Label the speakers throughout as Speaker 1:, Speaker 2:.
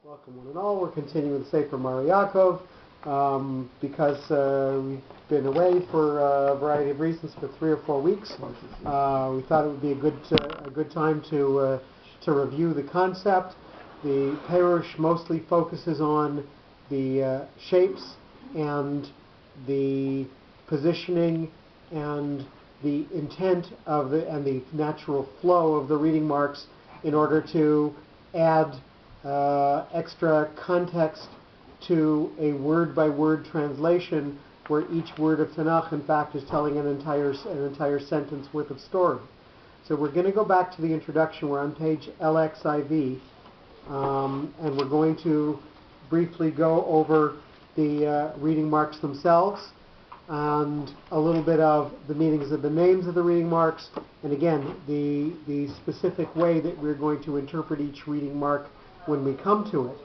Speaker 1: Welcome one and all. We're continuing the Sefer Mareh Yaakov because we've been away for a variety of reasons for 3 or 4 weeks. We thought it would be a good time to review the concept. The Perush mostly focuses on the shapes and the positioning and the intent of and the natural flow of the reading marks in order to add extra context to a word-by-word translation where each word of Tanakh, in fact, is telling an entire sentence worth of story. So we're going to go back to the introduction. We're on page LXIV, and we're going to briefly go over the reading marks themselves and a little bit of the meanings of the names of the reading marks, and again, the specific way that we're going to interpret each reading mark when we come to it.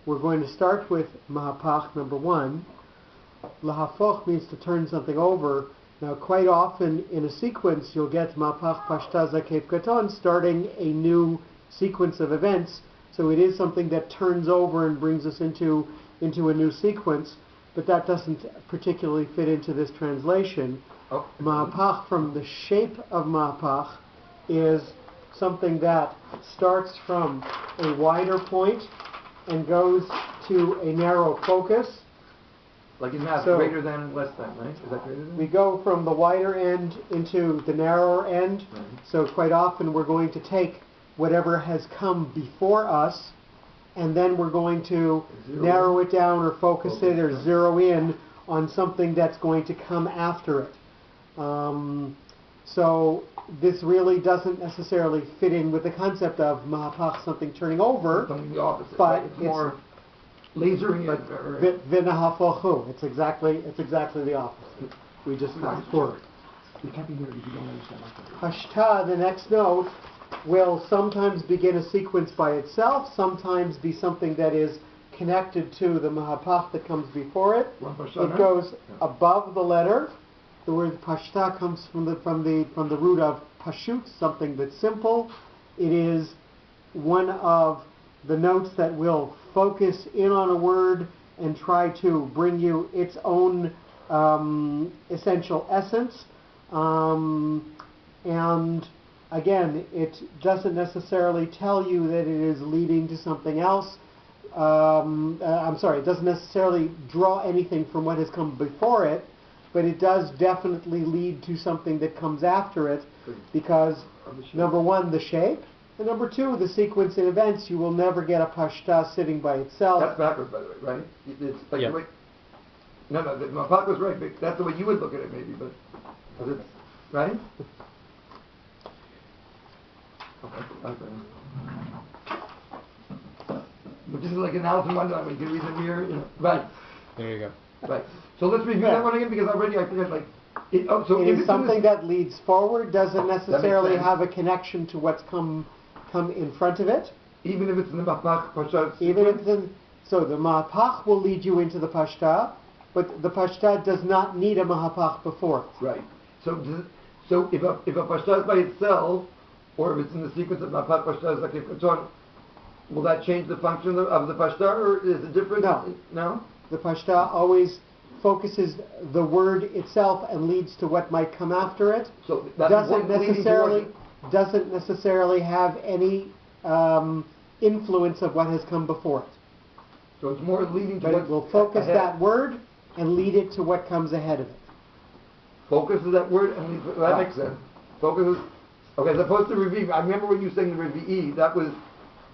Speaker 1: We're going to start with Mahapach, number 1. Lahafoch means to turn something over. Now, quite often in a sequence, you'll get Mahapach Pashta Zakef Katon, starting a new sequence of events. So it is something that turns over and brings us into a new sequence, but that doesn't particularly fit into this translation. Mahapach, from the shape of Mahapach, is something that starts from a wider point and goes to a narrow focus.
Speaker 2: Like in math, so greater than, less than, right? Is that greater than?
Speaker 1: We go from the wider end into the narrower end. Right. So quite often we're going to take whatever has come before us, and then we're going to narrow it down or focus it or zero in on something that's going to come after it. So this really doesn't necessarily fit in with the concept of Mahapach, something turning over.
Speaker 2: Something the opposite,
Speaker 1: but
Speaker 2: right? It's more lasering it.
Speaker 1: V'nahafochu. It's exactly the opposite. We just fast forward.
Speaker 2: You can't be here if you don't understand.
Speaker 1: Pashta, the next note, will sometimes begin a sequence by itself, sometimes be something that is connected to the Mahapach that comes before it. It goes above the letter. The word Pashta comes from the root of Pashut, something that's simple. It is one of the notes that will focus in on a word and try to bring you its own essential essence. And again, it doesn't necessarily tell you that it is leading to something else. It doesn't necessarily draw anything from what has come before it, but it does definitely lead to something that comes after it, because number 1, the shape, and number 2, the sequence in events. You will never get a Pashta sitting by itself.
Speaker 2: That's backwards, by the way, right? It's like the way, no, my Mahapach was right, but that's the way you would look at it, maybe, but it's right. But this is like an Alice in Wonderland. You can read the mirror, right?
Speaker 3: There you go.
Speaker 2: Right. So let's review that one again, because already I forget. Like,
Speaker 1: it is something that leads forward, doesn't necessarily have a connection to what's come in front of it.
Speaker 2: Even if it's in the Mahapach Parshat.
Speaker 1: Even if so the Mahapach will lead you into the Pashta, but the Pashta does not need a Mahapach before it.
Speaker 2: Right. So if a Pashta is by itself, or if it's in the sequence of Mahapach Pashta Zakef Katon, will that change the function of the Pashta, or is it different?
Speaker 1: No.
Speaker 2: No?
Speaker 1: The Pashta always focuses the word itself and leads to what might come after it.
Speaker 2: So that
Speaker 1: doesn't necessarily have any influence of what has come before it.
Speaker 2: So it's more leading to
Speaker 1: but it will focus that word and lead it to what comes ahead of it.
Speaker 2: Focuses that word and leads. Well, that makes sense. Focuses. Okay, as opposed to Revi. I remember when you saying the Revi. That was.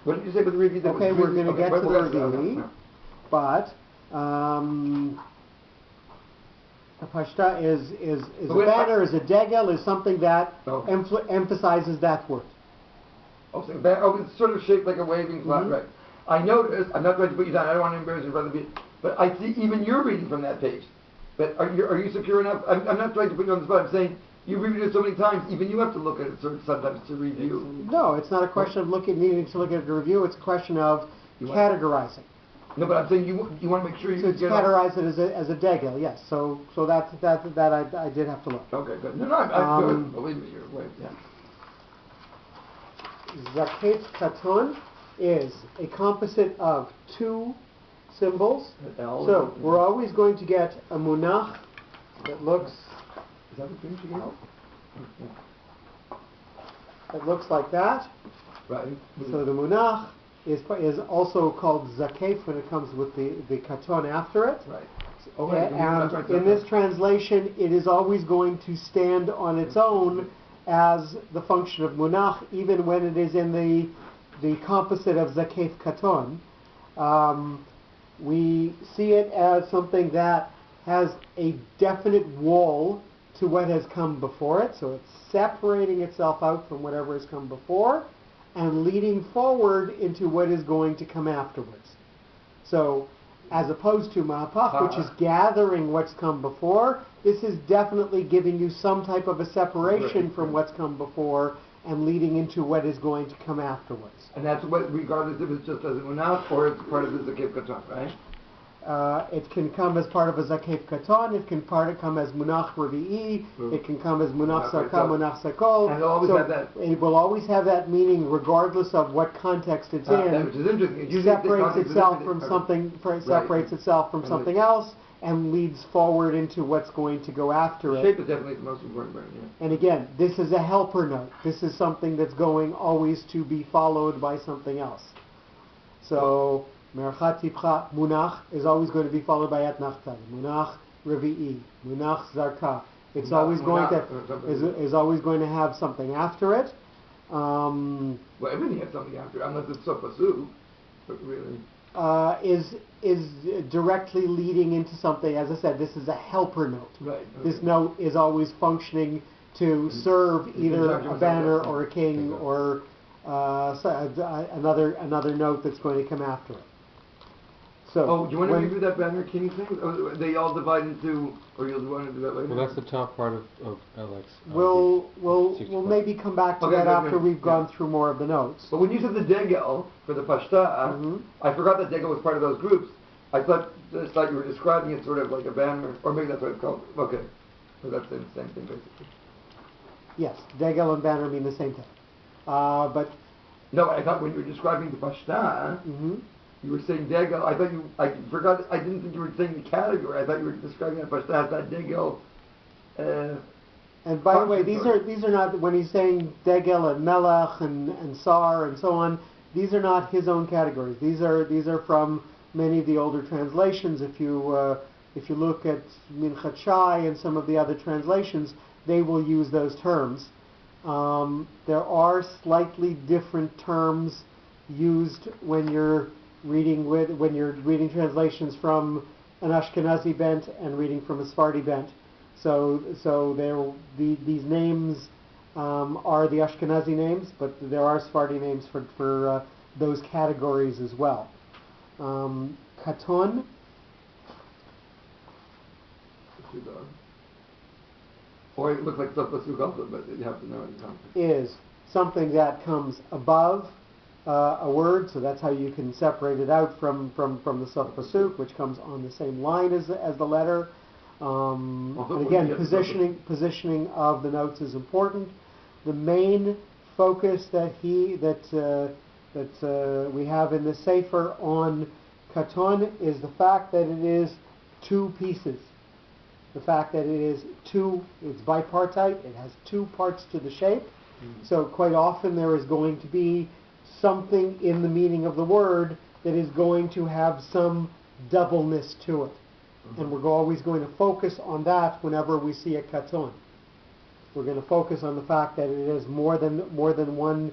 Speaker 2: What did you say with the Revi?
Speaker 1: Okay, we're going to get to the Revi, but. A Pashta is a banner, is a degel, is something that emphasizes that word.
Speaker 2: It's sort of shaped like a waving flag, right? I noticed, I'm not going to put you down, I don't want to embarrass you in front of the people, but I see even you're reading from that page. But are you secure enough? I'm not trying to put you on the spot, I'm saying you've reviewed it so many times, even you have to look at it sometimes to review.
Speaker 1: No, it's not a question of needing to look at it to review, it's a question of categorizing.
Speaker 2: No, but I'm saying you want to make sure you
Speaker 1: get categorize it as a degel, yes. So that I did have to look.
Speaker 2: Okay, good. No, I'm good. Believe me, you're right.
Speaker 1: Yeah. Zakef Katon is a composite of two symbols.
Speaker 2: L.
Speaker 1: So we're always going to get a munach that looks.
Speaker 2: Is that the thing she gave?
Speaker 1: That looks like that.
Speaker 2: Right.
Speaker 1: So the munach is also called zakef when it comes with the katon after it.
Speaker 2: Right.
Speaker 1: And in this translation, it is always going to stand on its own as the function of munach, even when it is in the composite of zakef katon. We see it as something that has a definite wall to what has come before it, so it's separating itself out from whatever has come before and leading forward into what is going to come afterwards. So, as opposed to mahapach, which is gathering what's come before, this is definitely giving you some type of a separation from what's come before and leading into what is going to come afterwards.
Speaker 2: And that's what, regardless if it's just as a munach or it's part of the zakef katon, right?
Speaker 1: It can come as part of a zakef katon. It can come as munach revi'i. It can come as munach sarka, munach sakol.
Speaker 2: And it'll always have that.
Speaker 1: It will always have that meaning, regardless of what context it's in.
Speaker 2: Which is interesting.
Speaker 1: It separates itself from something. Separates itself from something else, and leads forward into what's going to go after it.
Speaker 2: Shape is definitely the most important part. Yeah.
Speaker 1: And again, this is a helper note. This is something that's going always to be followed by something else. So. Merchat tipcha munach is always going to be followed by et nachtan. Munach revi'i, munach zarka. It's always going to is always going to have something after it.
Speaker 2: Well, everything has something after it, unless it's sofasu, but really.
Speaker 1: Is directly leading into something. As I said, this is a helper note.
Speaker 2: Right. Okay.
Speaker 1: This note is always functioning to serve either a banner or a king or another note that's going to come after it. So
Speaker 2: do you want to review that banner king thing? They all divide into, or you'll want to do that later?
Speaker 3: Well, that's the top part of Alex.
Speaker 1: We'll maybe come back to that after we've gone through more of the notes.
Speaker 2: But when you said the degel for the pashta, I forgot that degel was part of those groups. I thought you were describing it sort of like a banner, or maybe that's what it's called. Okay, so that's the same thing basically.
Speaker 1: Yes, degel and banner mean the same thing. But
Speaker 2: no, I thought when you were describing the pashta. You were saying degel. I forgot. I didn't think you were saying the category. I thought you were describing it, but that degel.
Speaker 1: And by the way, these are not, when he's saying degel and melech and sar and so on. These are not his own categories. These are from many of the older translations. If you look at Minchat Shai and some of the other translations, they will use those terms. There are slightly different terms used when you're reading translations from an Ashkenazi bent and reading from a Sephardi bent. So these names are the Ashkenazi names, but there are Sephardi names for those categories as well. Katon
Speaker 2: or it looks like Sofasuk also, but you have to know it.
Speaker 1: Is something that comes above a word, so that's how you can separate it out from the Sof Pasuk, which comes on the same line as the letter. And again, positioning of the notes is important. The main focus that we have in the Sefer on Katon is the fact that it is two pieces. The fact that it's bipartite, it has two parts to the shape. So quite often there is going to be something in the meaning of the word that is going to have some doubleness to it. And we're always going to focus on that whenever we see a katon. We're going to focus on the fact that it is more than one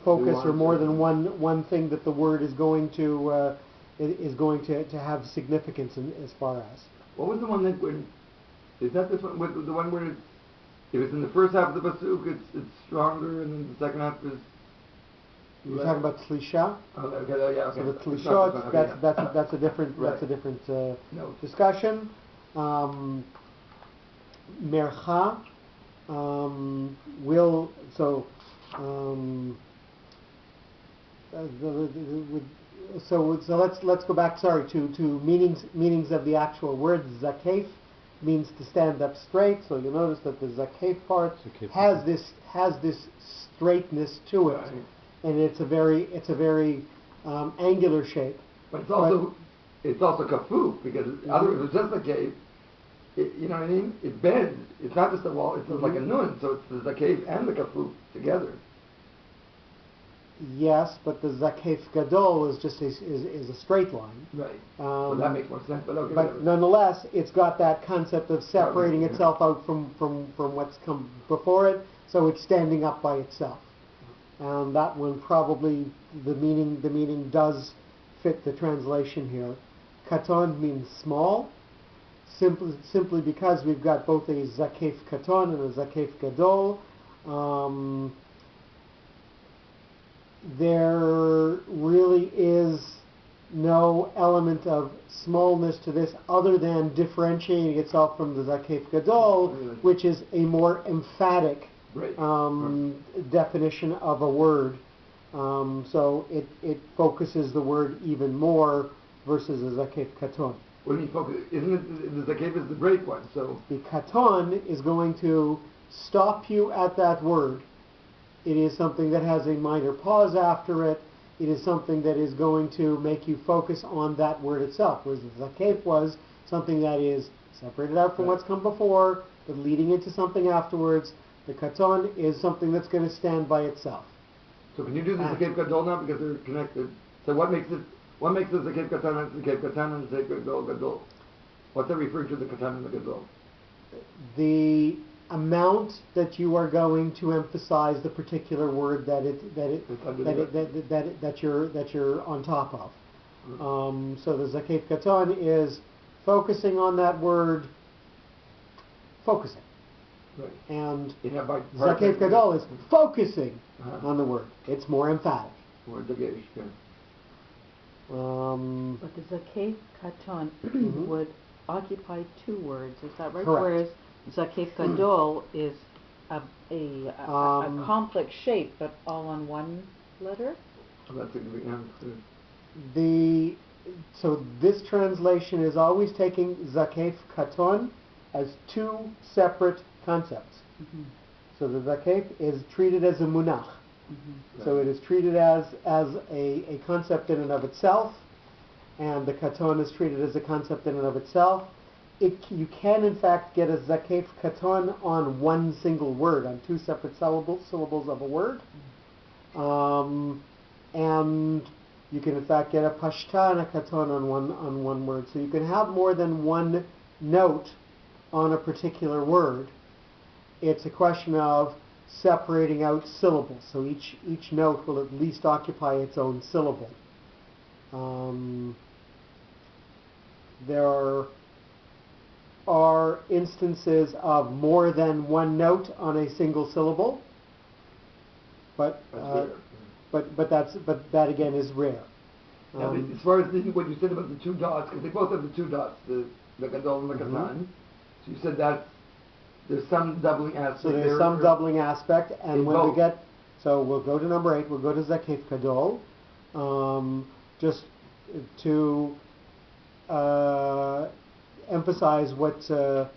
Speaker 1: focus or more than one thing that the word is going to have significance as far as.
Speaker 2: What was the one that is that this one? The one where if it's in the first half of the pasuk, it's stronger, and then the second half is.
Speaker 1: You're talking about Tlisha?
Speaker 2: Okay.
Speaker 1: So the Tlisha, that's a different discussion. Mercha will so let's go back. Sorry, to meanings of the actual word. Zakef means to stand up straight. So you'll notice that the zakef part has this straightness to it. and it's a very angular shape.
Speaker 2: But it's also kafuf, because otherwise it's just a cave. You know what I mean? It bends. It's not just a wall. It's like a nun. So it's the cave and the kafuf together.
Speaker 1: Yes, but the zakef gadol is just is a straight line.
Speaker 2: Right. So that makes more sense. But okay.
Speaker 1: But nonetheless, it's got that concept of separating itself out from what's come before it, so it's standing up by itself. And that one probably the meaning does fit the translation here. Katon means small, simply because we've got both a zakef katon and a zakef gadol. There really is no element of smallness to this other than differentiating itself from the zakef gadol, which is a more emphatic definition of a word. So it focuses the word even more versus a zakef katon.
Speaker 2: What do you mean focus? Isn't it the zakef is the break one? So
Speaker 1: the katon is going to stop you at that word. It is something that has a minor pause after it. It is something that is going to make you focus on that word itself. Whereas the zakef was something that is separated out from what's come before, but leading into something afterwards. The katon is something that's going to stand by itself.
Speaker 2: So can you do the zakef gadol now, because they're connected? So what makes the zakef katan and the zakef katan and the zakef gadol? What's that referring to, the katan and the gadol?
Speaker 1: The amount that you are going to emphasize the particular word that you're on top of. So the zakef katan is focusing on that word, focusing.
Speaker 2: Right.
Speaker 1: And zakef gadol is focusing on the word. It's more emphatic.
Speaker 2: More dagesh, yeah.
Speaker 4: But the zakef katon would occupy two words. Is that right?
Speaker 1: Correct.
Speaker 4: Whereas zakef gadol is a complex shape, but all on one letter.
Speaker 2: That's
Speaker 1: So this translation is always taking zakef katon as two separate concepts. So the zakef is treated as a munach. So it is treated as a concept in and of itself, and the katon is treated as a concept in and of itself. You can in fact get a zakef katon on one single word, on two separate syllables of a word. And you can in fact get a pashta and a katon on one word. So you can have more than one note on a particular word. It's a question of separating out syllables. So each note will at least occupy its own syllable. There are instances of more than one note on a single syllable, but that again is rare.
Speaker 2: Now, as far as what you said about the two dots, because they both have the two dots, the gadol and the katan. So you said that there's some doubling aspect.
Speaker 1: So there's some doubling aspect, and when we get, so we'll go to number 8. We'll go to zakef gadol, just to emphasize what the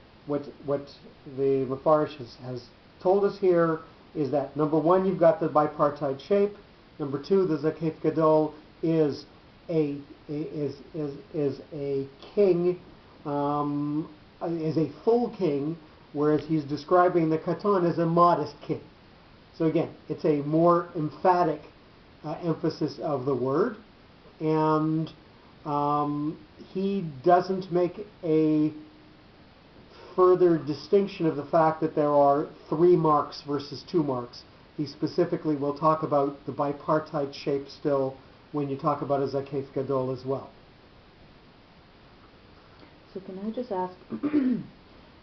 Speaker 1: Mefarish has told us here is that number 1, you've got the bipartite shape. Number 2, the zakef gadol is a king, is a full king, whereas he's describing the katon as a modest king. So again, it's a more emphatic emphasis of the word, and he doesn't make a further distinction of the fact that there are 3 marks versus 2 marks. He specifically will talk about the bipartite shape still when you talk about a zakef gadol as well.
Speaker 4: So can I just ask,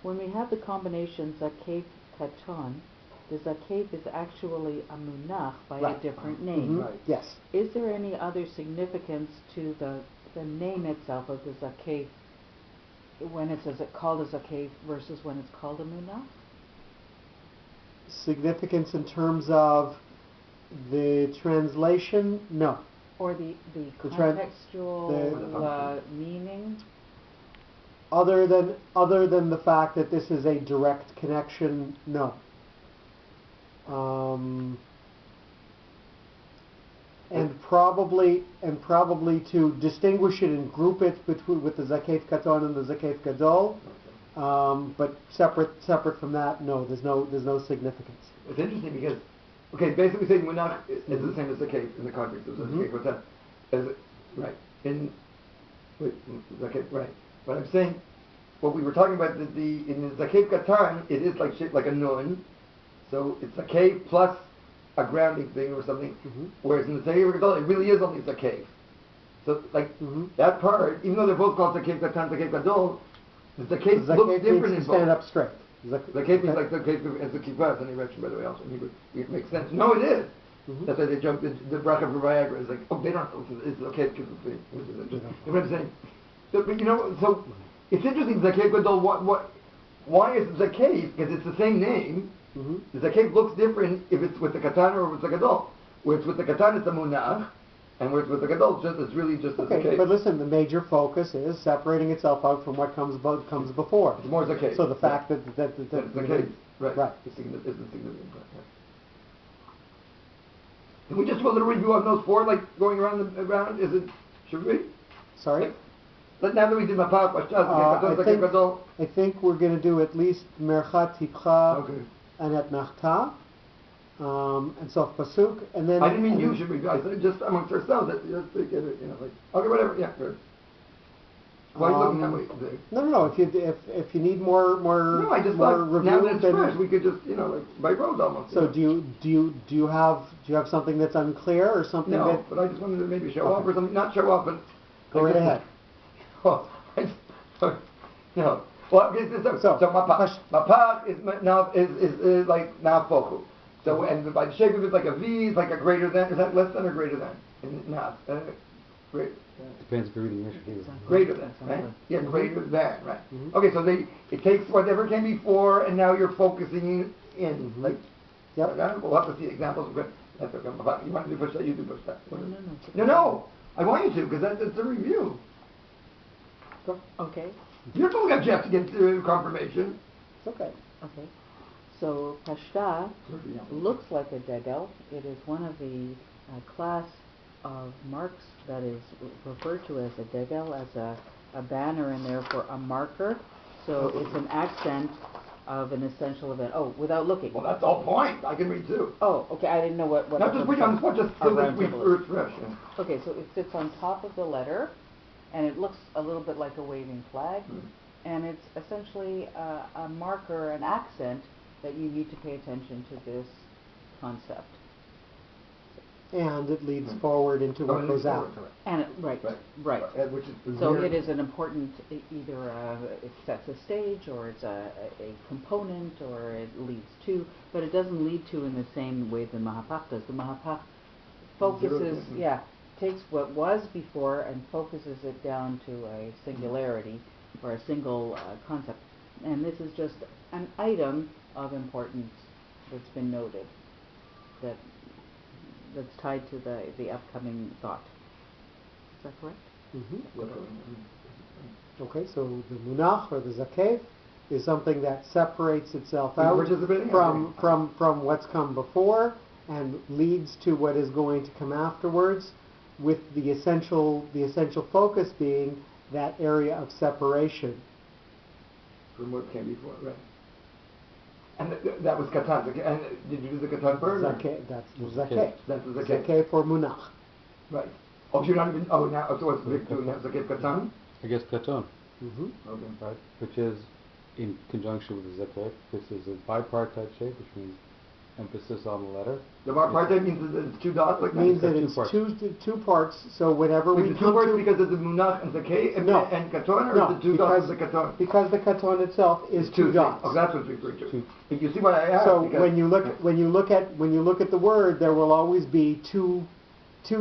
Speaker 4: when we have the combination zakef katon, the zakef is actually a munach by a different name.
Speaker 2: Right.
Speaker 1: Yes.
Speaker 4: Is there any other significance to the name itself of the zakef when it's called a zakef versus when it's called a munach?
Speaker 1: Significance in terms of the translation? No.
Speaker 4: Or the contextual meaning?
Speaker 1: Other than the fact that this is a direct connection, no. and probably to distinguish it and group it between with the Zakef Katon and the Zakef Gadol, but separate from that, no, there's no significance.
Speaker 2: It's interesting because, basically saying Munach is the same as Zakef in the context of Zakef Katon. Right. Right. But I'm saying, what we were talking about, in the Zakef Katan, it is shaped like a nun, so it's a cave plus a grounding thing or something, whereas in the Zakef Gadol, it really is only a cave. So, that part, even though they're both called Zakef Katan, Zakef Gadol, the cave looks different in both.
Speaker 1: Stand up straight.
Speaker 2: Zakef means like the cave as the kippah, it's an erection, by the way, also in Hebrew. It makes sense. No, it is. That's why they jumped into the bracha for Viagra. It's they don't know. It's okay because it's thing. You know what I'm saying? But so it's interesting. Zakef Gadol. Why is it Zakef? Because it's the same name. The Zakef looks different if it's with the Katan or with the Gadol. Where it's with the Katan, it's a Munach, and where it's with the Gadol, it's really just a Zakef.
Speaker 1: But listen, the major focus is separating itself out from what comes before.
Speaker 2: It's more Zakef.
Speaker 1: So the fact that
Speaker 2: Zakef, right, is significant. Right. Can we just do a little review on those four, going around? Should we?
Speaker 1: Sorry?
Speaker 2: Now that we did Mapach, Parshat,
Speaker 1: I think we're going to do at least Merchat Tipcha and Et Nachta, and Sof Pasuk, and then...
Speaker 2: I didn't mean you should review, I said just amongst ourselves, just to get it, okay, whatever, yeah, good. Why are you looking that way?
Speaker 1: No. If you need more
Speaker 2: no, I just
Speaker 1: more
Speaker 2: thought
Speaker 1: review,
Speaker 2: now that it's fresh, we could just by road almost.
Speaker 1: So do you have something that's unclear or something?
Speaker 2: No, but I just wanted to maybe show off or something. Not show off, but
Speaker 1: go right ahead.
Speaker 2: No. Well, so Mapach is now focal. So and by the shape of it, like a V, is like a greater than. Is that less than or greater than? Now, great.
Speaker 3: Depends if you're reading English.
Speaker 2: Greater than, right? Yeah, greater than, right? Okay, so it takes whatever came before, and now you're focusing in. We'll have to see examples. That's okay. You want to do push that? You do push that. No. I want you to because that's a review.
Speaker 4: Okay.
Speaker 2: You're the one who got Jeff to get confirmation.
Speaker 1: Okay.
Speaker 4: So Pashta looks like a degel. It is one of the class of marks that is referred to as a degel, as a banner and therefore a marker. So it's an accent of an essential event. Oh, without looking.
Speaker 2: Well, that's the whole point. I can read too.
Speaker 4: Oh, okay. I didn't know what.
Speaker 2: Not just put you on the spot, just so that we first fresh.
Speaker 4: Okay, so it sits on top of the letter, and it looks a little bit like a waving flag, and it's essentially a marker, an accent that you need to pay attention to this concept.
Speaker 1: And it leads forward into what goes after it.
Speaker 4: And right.
Speaker 2: Which is
Speaker 4: So it is an important, either it sets a stage, or it's a component, or it leads to, but it doesn't lead to in the same way the Mahapach does. The Mahapach focuses, takes what was before and focuses it down to a singularity, or a single concept. And this is just an item of importance that's been noted, that's tied to the upcoming thought. Is that correct?
Speaker 1: Okay, so the Munach or the Zakef is something that separates itself out from what's come before and leads to what is going to come afterwards, with the essential focus being that area of separation
Speaker 2: from what came before, right? And that was Katan. And did you do the Katan bird?
Speaker 1: That's the Zakef.
Speaker 2: That's the Zakef.
Speaker 1: Zakef or Munach.
Speaker 2: Right. Oh, you're not even. Oh, now. So what's Vic doing now? Zakef Katan?
Speaker 3: I guess Katon.
Speaker 2: Okay.
Speaker 3: Right. Which is in conjunction with the Zakef. This is a bipartite shape, which means emphasis on the letter.
Speaker 2: The bipartite means that it's two dots, like
Speaker 1: means that it's two parts. So whenever we
Speaker 2: the
Speaker 1: come
Speaker 2: two parts
Speaker 1: to
Speaker 2: because of the Munach and Zakef and Katon, or the two dots of the Katon?
Speaker 1: Because the Katon itself is two dots.
Speaker 2: Oh, that's what we refer to. You see what I asked?
Speaker 1: So when you look at the word, there will always be two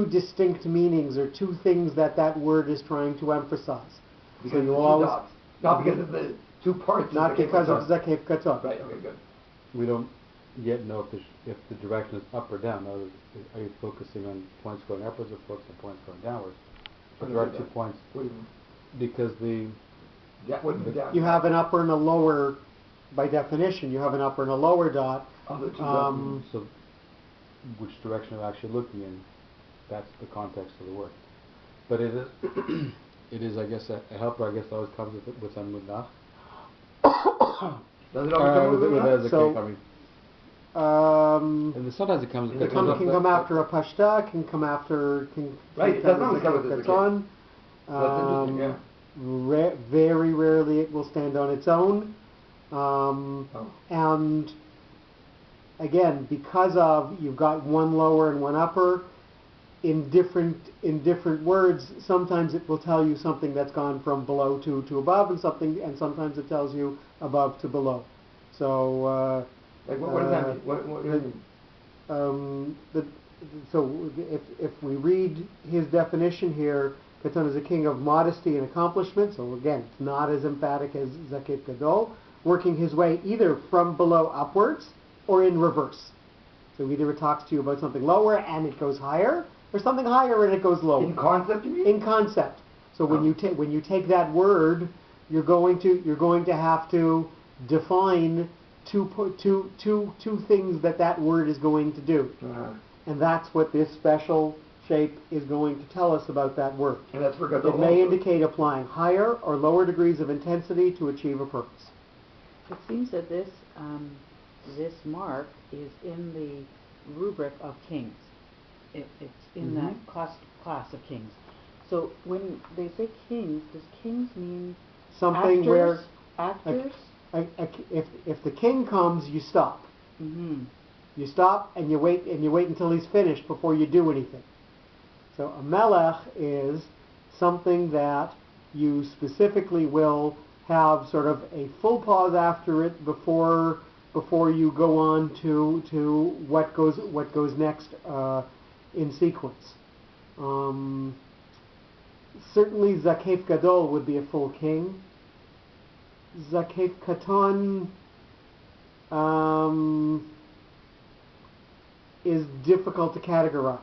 Speaker 1: distinct meanings, or two things that word is trying to emphasize.
Speaker 2: Because
Speaker 1: so you always
Speaker 2: dots. Not because of the two parts.
Speaker 1: Not because of Zakef Katon.
Speaker 2: Right. Okay. Good.
Speaker 3: We don't yet know if the direction is up or down. Are you focusing on points going upwards or focusing on points going downwards? But there are 2 points.
Speaker 2: What do you mean?
Speaker 3: Because
Speaker 2: That wouldn't be down.
Speaker 1: You have an upper and a lower. By definition, you have an upper and a lower dot.
Speaker 2: Of the two
Speaker 3: so which direction are you actually looking in? that's the context of the word. But it is, it is, I guess, a helper. I guess always comes with a munach.
Speaker 2: Does it always come with
Speaker 3: it
Speaker 2: a
Speaker 3: has a
Speaker 1: So,
Speaker 3: cake, and sometimes it comes.
Speaker 2: It
Speaker 3: It
Speaker 2: comes
Speaker 3: comes
Speaker 1: can
Speaker 3: up,
Speaker 1: come after a pashta, can come after,
Speaker 2: Right, it doesn't always come with
Speaker 1: that's
Speaker 2: the
Speaker 1: on.
Speaker 2: That's interesting, yeah.
Speaker 1: Very rarely it will stand on its own.
Speaker 2: Oh.
Speaker 1: And again, because of you've got one lower and one upper, in different words, sometimes it will tell you something that's gone from below to above, and sometimes it tells you above to below. So
Speaker 2: Like, what does that mean? What does that mean?
Speaker 1: So if we read his definition here, Katan is a king of modesty and accomplishment. So again, it's not as emphatic as Zakif Gadol, working his way either from below upwards or in reverse. So either it talks to you about something lower and it goes higher, or something higher and it goes lower.
Speaker 2: In concept, you mean?
Speaker 1: In concept. So when you take that word, you're going to have to define two things that word is going to do.
Speaker 2: Uh-huh.
Speaker 1: And that's what this special shape is going to tell us about that word.
Speaker 2: And that's for Gadol
Speaker 1: It may
Speaker 2: also.
Speaker 1: indicate applying higher or lower degrees of intensity to achieve a purpose.
Speaker 4: It seems that this mark is in the rubric of kings. It's in that class of kings. So when they say kings, does kings mean
Speaker 1: Something
Speaker 4: actors?
Speaker 1: if the king comes, you stop.
Speaker 4: Mm-hmm.
Speaker 1: You stop and you wait until he's finished before you do anything. So a melech is something that you specifically will have sort of a full pause after it before you go on to what goes next in sequence. Certainly Zakef Gadol would be a full king. Zakef Katan is difficult to categorize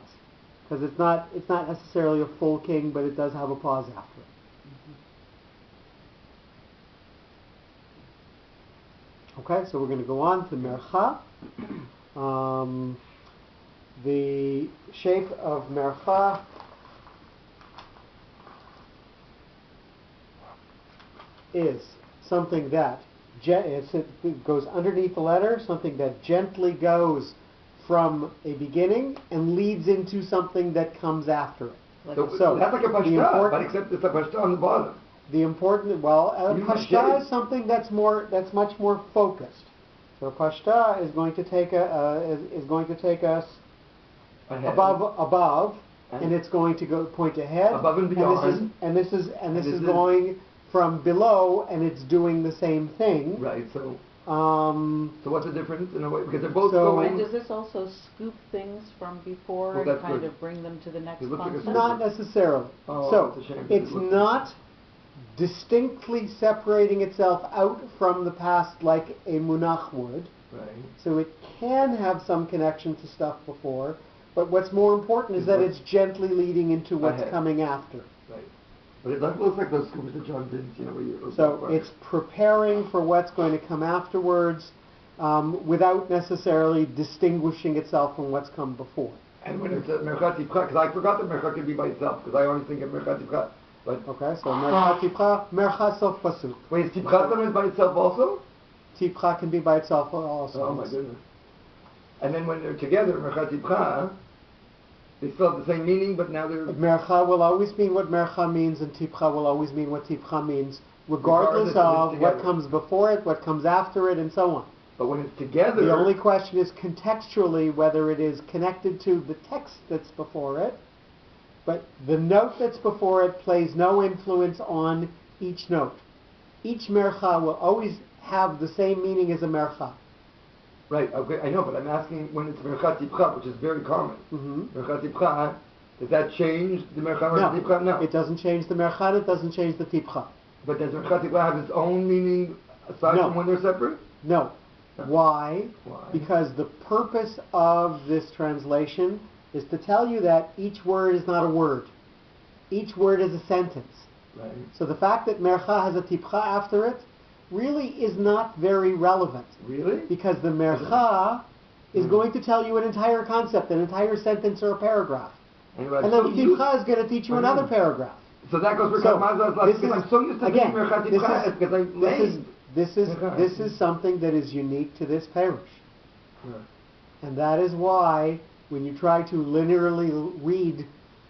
Speaker 1: because it's not necessarily a full king, but it does have a pause after it. Okay, so we're going to go on to Mercha. The shape of Mercha is something that it goes underneath the letter, something that gently goes from a beginning and leads into something that comes after it.
Speaker 2: So that's like a pashta, but except it's a pashta on the bottom.
Speaker 1: The important, pashta is something that's much more focused. So pashta is going to take us
Speaker 2: Ahead.
Speaker 1: above, and it's going to point ahead.
Speaker 2: Above and beyond.
Speaker 1: And this is going from below, and it's doing the same thing.
Speaker 2: Right. So what's the difference in a way? Because they're both
Speaker 1: So-
Speaker 2: going.
Speaker 4: And does this also scoop things from before
Speaker 2: Well,
Speaker 4: and
Speaker 2: that's
Speaker 4: kind
Speaker 2: good.
Speaker 4: of bring them to the next
Speaker 2: It looks like a
Speaker 4: concept?
Speaker 1: Not necessarily.
Speaker 2: Oh,
Speaker 1: So
Speaker 2: that's a shame.
Speaker 1: it's not distinctly separating itself out from the past like a munach would.
Speaker 2: Right.
Speaker 1: So it can have some connection to stuff before, but what's more important is that it's gently leading into what's
Speaker 2: Ahead.
Speaker 1: coming after.
Speaker 2: Right. But it looks like those scoops that John did, where you.
Speaker 1: So it's preparing for what's going to come afterwards without necessarily distinguishing itself from what's come before.
Speaker 2: And when it's a merchat tipcha, because I forgot that merchat could be by itself, because I always think of merchat tipcha. But
Speaker 1: Okay, so mercha tipcha, mercha sof pasuk.
Speaker 2: wait, is tipcha sometimes by itself also?
Speaker 1: Tipcha can be by itself also.
Speaker 2: Oh my goodness. And then when they're together, merchat tipcha, they still have the same meaning, but now they're.
Speaker 1: Mercha will always mean what mercha means, and tipcha will always mean what tipcha means, regardless
Speaker 2: Regardless if
Speaker 1: of
Speaker 2: it's
Speaker 1: what
Speaker 2: together.
Speaker 1: comes before it, what comes after it, and so on.
Speaker 2: But when it's together.
Speaker 1: The only question is contextually whether it is connected to the text that's before it, but the note that's before it plays no influence on each note. Each mercha will always have the same meaning as a mercha.
Speaker 2: Right, okay, I know, but I'm asking when it's merchat tipcha, which is very common.
Speaker 1: Mm-hmm.
Speaker 2: Merchat tipcha, does that change the merchat tipcha? No.
Speaker 1: It doesn't change the mercha, it doesn't change the tipcha.
Speaker 2: But does merchat tipcha have its own meaning aside
Speaker 1: No.
Speaker 2: from when they're separate?
Speaker 1: No. Why?
Speaker 2: Why?
Speaker 1: Because the purpose of this translation is to tell you that each word is not a word. Each word is a sentence.
Speaker 2: Right.
Speaker 1: So the fact that mercha has a tipcha after it really is not very relevant.
Speaker 2: Really?
Speaker 1: Because the mercha is going to tell you an entire concept, an entire sentence or a paragraph.
Speaker 2: Anyway,
Speaker 1: And then
Speaker 2: so
Speaker 1: the
Speaker 2: you-
Speaker 1: Tipcha is going to teach you another paragraph.
Speaker 2: So that goes for
Speaker 1: So,
Speaker 2: Kadmazas last,
Speaker 1: this
Speaker 2: because
Speaker 1: is-
Speaker 2: I'm so used to
Speaker 1: again,
Speaker 2: thinking Merchat
Speaker 1: this
Speaker 2: Tipcha,
Speaker 1: is-
Speaker 2: because I'm lame.
Speaker 1: This is something that is unique to this parish.
Speaker 2: Yeah.
Speaker 1: And that is why when you try to linearly read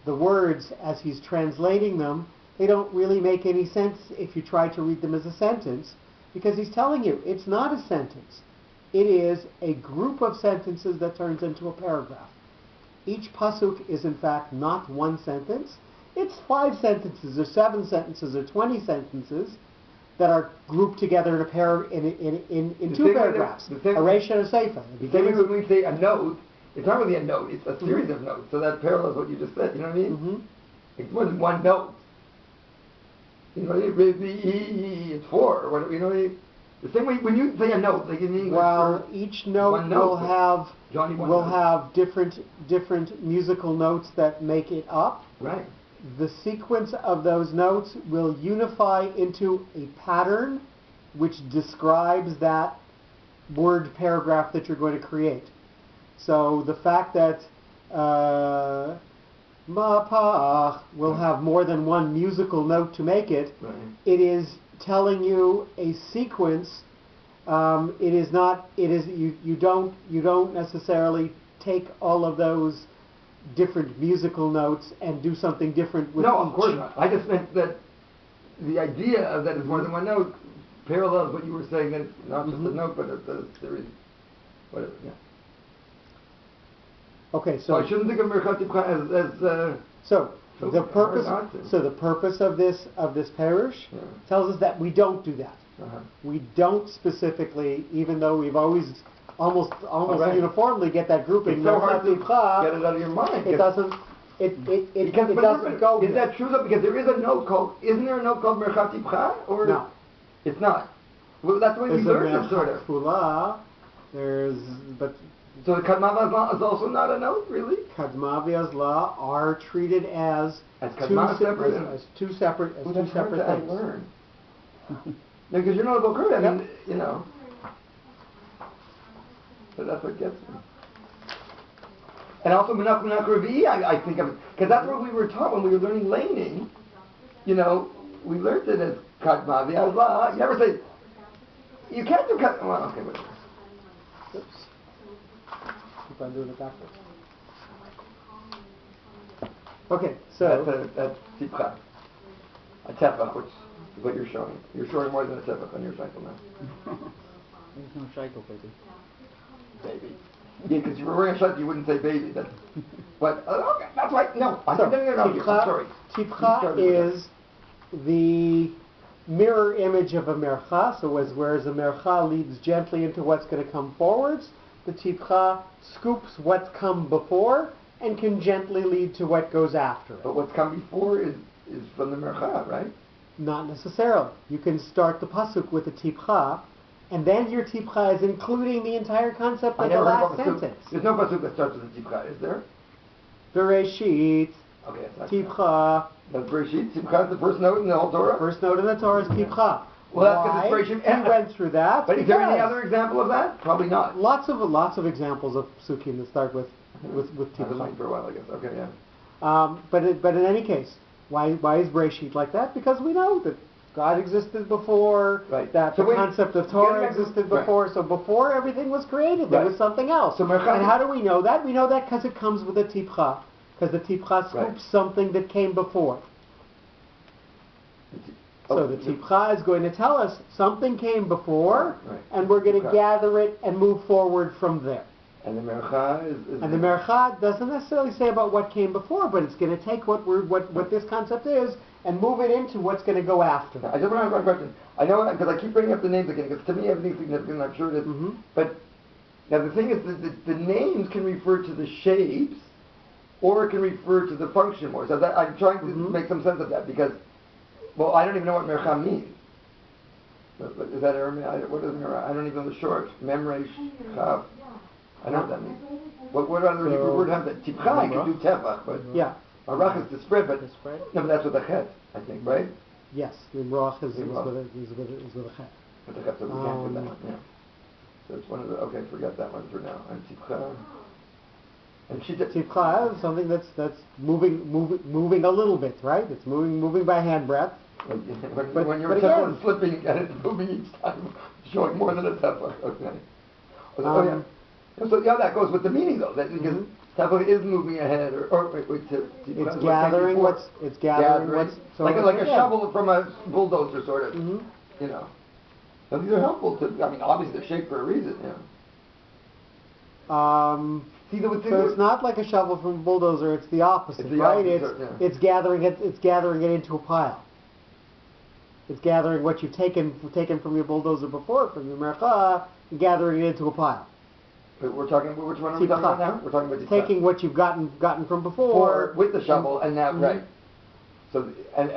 Speaker 1: the words as he's translating them, they don't really make any sense if you try to read them as a sentence, because he's telling you it's not a sentence. It is a group of sentences that turns into a paragraph. Each pasuk is in fact not one sentence. It's 5 sentences or 7 sentences or 20 sentences that are grouped together in
Speaker 2: The
Speaker 1: 2
Speaker 2: thing
Speaker 1: paragraphs.
Speaker 2: with the-
Speaker 1: A reisha and a seifa.
Speaker 2: The thing is, when we say a note, it's not really a note, it's a series of notes. So that parallels what you just said, you know what I mean?
Speaker 1: Mm-hmm.
Speaker 2: It's more than one note. You know what I mean? It's 4, or whatever, you know what I mean? The same way, when you say a note, like in English,
Speaker 1: Well, each note
Speaker 2: one note,
Speaker 1: will have
Speaker 2: Johnny one
Speaker 1: will
Speaker 2: note.
Speaker 1: have different musical notes that make it up.
Speaker 2: Right.
Speaker 1: The sequence of those notes will unify into a pattern which describes that word paragraph that you're going to create. So the fact that Ma'apach will have more than one musical note to make it,
Speaker 2: Right.
Speaker 1: it is telling you a sequence. It is not. It is you don't necessarily take all of those different musical notes and do something different with
Speaker 2: No,
Speaker 1: each.
Speaker 2: of course not. I just meant that the idea of that it's more than one note parallels what you were saying, that it's not just a
Speaker 1: Mhm.
Speaker 2: note, but a series. Whatever, yeah.
Speaker 1: Okay,
Speaker 2: So I shouldn't think of Merchat Tipcha as
Speaker 1: so
Speaker 2: So
Speaker 1: the
Speaker 2: hard
Speaker 1: purpose.
Speaker 2: not to.
Speaker 1: So the purpose of this parish
Speaker 2: Yeah.
Speaker 1: tells us that we don't do that.
Speaker 2: Uh-huh.
Speaker 1: We don't specifically, even though we've always almost
Speaker 2: Right.
Speaker 1: uniformly get that grouping.
Speaker 2: It's so hard to
Speaker 1: Merchat
Speaker 2: get it out of your mind.
Speaker 1: It doesn't. It
Speaker 2: Because, but
Speaker 1: doesn't
Speaker 2: remember,
Speaker 1: go.
Speaker 2: is
Speaker 1: there.
Speaker 2: that true though? Because there is a note called, isn't there a note called Merchat Tipcha? Or
Speaker 1: No.
Speaker 2: it's not. Well, that's the way we
Speaker 1: There's a
Speaker 2: learned it, sort
Speaker 1: Merchat
Speaker 2: of.
Speaker 1: Fula. There's but
Speaker 2: So the Kadmava is also not a note, really?
Speaker 1: Kadma v'Azla are treated as
Speaker 2: As
Speaker 1: two
Speaker 2: Kadma separate
Speaker 1: as two separate
Speaker 2: Well, that's hard to
Speaker 1: things.
Speaker 2: unlearn. No, because you're not a Bokur, I mean, you know. So that's what gets me. And also Menach Revi, I think of it, because that's what we were taught when we were learning laning. You know, we learned it as Kadma v'Azla. You never say, you can't do Kadma, well, okay, whatever.
Speaker 1: Oops. Keep on doing it backwards. Okay, so
Speaker 2: That's Tipcha. A tefach, which is what you're showing. You're showing more than a tefach on your cycle now.
Speaker 4: There's no shaitel, baby.
Speaker 2: Baby. Yeah, because if you were wearing a shirt, you wouldn't say baby. But okay, that's right. No, I'm
Speaker 1: so
Speaker 2: getting it out. I'm sorry.
Speaker 1: Tipcha is the mirror image of a mercha. So whereas a mercha leads gently into what's going to come forwards, the tipcha scoops what's come before and can gently lead to what goes after it.
Speaker 2: But what's come before is from the mercha, right?
Speaker 1: Not necessarily. You can start the pasuk with a tipcha, and then your tipcha is including the entire concept
Speaker 2: I
Speaker 1: of the
Speaker 2: never heard
Speaker 1: last
Speaker 2: of a pasuk.
Speaker 1: sentence.
Speaker 2: There's no pasuk that starts with a tipcha, is there?
Speaker 1: Bereshit,
Speaker 2: Okay, it's not.
Speaker 1: tipcha.
Speaker 2: That's Bereshit. Tipcha is the first note in the whole Torah.
Speaker 1: First note in the Torah is tipcha.
Speaker 2: Well, that's 'cause it's
Speaker 1: Why?
Speaker 2: Bereshit.
Speaker 1: We went through that.
Speaker 2: But is there any
Speaker 1: because
Speaker 2: other example of that? Probably not.
Speaker 1: lots of examples of psukim that start with
Speaker 2: I was
Speaker 1: tipcha.
Speaker 2: lying for a while, I guess. Okay, yeah.
Speaker 1: But in any case, why is Bereshit like that? Because we know that God existed before,
Speaker 2: Right.
Speaker 1: that
Speaker 2: So
Speaker 1: the
Speaker 2: wait,
Speaker 1: concept of
Speaker 2: getting
Speaker 1: Torah
Speaker 2: back to-
Speaker 1: existed
Speaker 2: right.
Speaker 1: before. So before everything was created, there
Speaker 2: Right.
Speaker 1: was something else.
Speaker 2: So Merchat-
Speaker 1: and how do we know that? We know that because it comes with a tipcha. Because the tipcha scoops
Speaker 2: Right.
Speaker 1: something that came before. So the tipcha is going to tell us something came before,
Speaker 2: Right.
Speaker 1: and we're going to
Speaker 2: Okay.
Speaker 1: gather it and move forward from there.
Speaker 2: And the mercha is
Speaker 1: And the mercha doesn't necessarily say about what came before, but it's going to take what this concept is and move it into what's going to go after.
Speaker 2: I just want to ask one question. I know, because I keep bringing up the names again, because to me everything's significant, I'm sure it is.
Speaker 1: Mhm.
Speaker 2: But now the thing is that the names can refer to the shapes, or it can refer to the function more. So that, I'm trying to
Speaker 1: Mhm.
Speaker 2: make some sense of that, because, well, I don't even know what mercha means. But is that Aramaic? What is mercha? I don't even know the short. Memre, chav. I know what that means. What other
Speaker 1: So-
Speaker 2: Hebrew word has that? Tipcha, I can do tefach, but
Speaker 1: Yeah.
Speaker 2: marach is to spread, but
Speaker 4: The spread?
Speaker 2: no, but that's with the chet, I think, right?
Speaker 1: Yes. The roch is
Speaker 2: Limrach.
Speaker 1: with a chet.
Speaker 2: But the chet, so we can't do that
Speaker 1: Um,
Speaker 2: one, yeah. So it's one of the, okay, forget that one for now. And tipcha. And she did.
Speaker 1: Tivcha is something that's moving a little bit, right? It's moving by handbreadth.
Speaker 2: When your
Speaker 1: but
Speaker 2: tefillin
Speaker 1: again-
Speaker 2: is slipping and it's moving each time, showing more than a tefillin. Okay. So that goes with the meaning though, that because
Speaker 1: Mhm.
Speaker 2: tefillin is moving ahead, or wait,
Speaker 1: It's gathering what's so
Speaker 2: like a
Speaker 1: yeah.
Speaker 2: shovel from a bulldozer sort of,
Speaker 1: Mhm.
Speaker 2: you know. So these are helpful to. I mean, obviously they're shaped for a reason, you know. See,
Speaker 1: So it's not like a shovel from a bulldozer. It's the opposite,
Speaker 2: It's the
Speaker 1: right?
Speaker 2: opposite, yeah.
Speaker 1: It's gathering it. It's gathering it into a pile. It's gathering what you've taken from your bulldozer before, from your mercha, and gathering it into a pile.
Speaker 2: We're talking. Which one are we talking about now? We're talking about
Speaker 1: Taking what you've gotten from before
Speaker 2: with the shovel, and now
Speaker 1: Mhm.
Speaker 2: right. So and